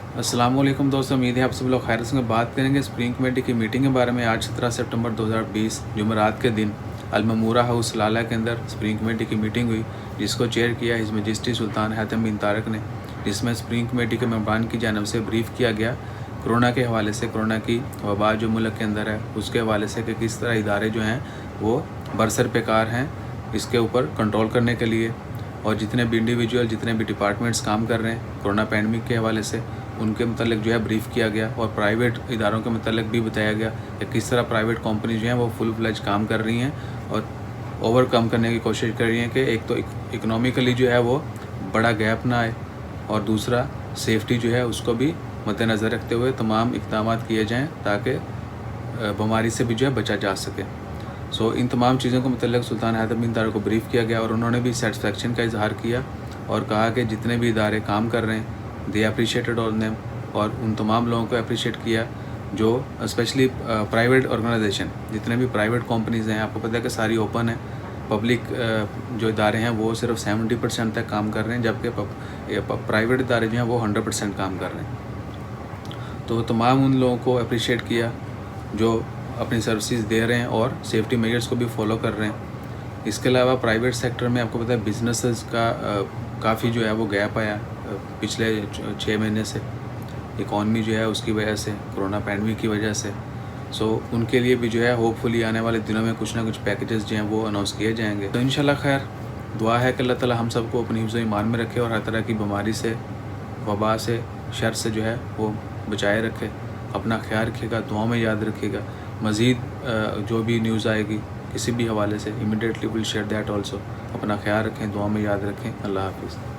अस्सलाम वालेकुम दोस्तों, उम्मीद है आप सब लोग खैर से। बात करेंगे स्प्रिंग कमेटी की मीटिंग के बारे में। आज 17 सितंबर 2020 जुमेरात के दिन अलममूरा हाउस लाला के अंदर स्प्रिंग कमेटी की मीटिंग हुई, जिसको चेयर किया हिज मजिस्ट्री सुल्तान हातिम बिन तारक ने, जिसमें स्प्रिंग कमेटी के मेंबरान की जानब से ब्रीफ किया गया कोरोना के हवाले से, कोरोना की वबा जो मुल्क के अंदर है उसके हवाले से कि किस तरह इदारे जो हैं वो बरसर पेकार हैं इसके ऊपर कंट्रोल करने के लिए, और जितने भी इंडिविजुअल जितने भी डिपार्टमेंट्स काम कर रहे हैं कोरोना पैंडमिक के हवाले से उनके मतलब जो है ब्रीफ़ किया गया। और प्राइवेट इदारों के मतलब भी बताया गया कि किस तरह प्राइवेट कंपनी जो हैं वो फुल फ्लेज काम कर रही हैं और ओवरकम करने की कोशिश कर रही हैं कि एक तो इकोनॉमिकली जो है वो बड़ा गैप ना आए, और दूसरा सेफ्टी जो है उसको भी मद्देनज़र रखते हुए तमाम इक़दाम किए जाएँ ताकि बीमारी से भी जो है बचा जा सके। इन तमाम चीज़ों को मतलब सुल्तान हातिम बिन तारक को ब्रीफ़ किया गया, और उन्होंने भी सेटिस्फेक्शन का इजहार किया और कहा कि जितने भी इदारे काम कर रहे हैं दे अप्रिशिएटेड ऑल देम, और उन तमाम लोगों को अप्रिशिएट किया जो स्पेशली प्राइवेट ऑर्गेनाइजेशन, जितने भी प्राइवेट कंपनीज़ हैं। आपको पता है कि सारी ओपन है, पब्लिक जो इदारे हैं वो सिर्फ 70% तक काम कर रहे हैं, जबकि प्राइवेट इदारे जो हैं वो 100% काम कर रहे हैं। तो तमाम उन लोगों को अप्रिशिएट किया जो अपनी सर्विसेज दे रहे हैं और सेफ्टी मेजर्स को भी फॉलो कर रहे हैं। इसके अलावा प्राइवेट सेक्टर में आपको पता है बिजनेसेस का काफ़ी जो है वो गैप आया पिछले 6 महीने से, इकॉनमी जो है उसकी वजह से, कोरोना पैंडमिक की वजह से। उनके लिए भी जो है होपफुली आने वाले दिनों में कुछ ना कुछ पैकेजेस जो हैं वो अनाउंस किए जाएंगे। तो इंशाल्लाह खैर दुआ है कि अल्लाह ताला हम सबको अपनी हिफ्ज़ ईमान में रखे और हर तरह की बीमारी से, वबा से, शर से जो है वो बचाए रखे। अपना ख्याल रखिएगा, दुआ में याद रखिएगा। मज़ीद जो भी न्यूज़ आएगी किसी भी हवाले से immediately will share that also. अपना ख्याल रखें, दुआ में याद रखें। अल्लाह हाफिज़।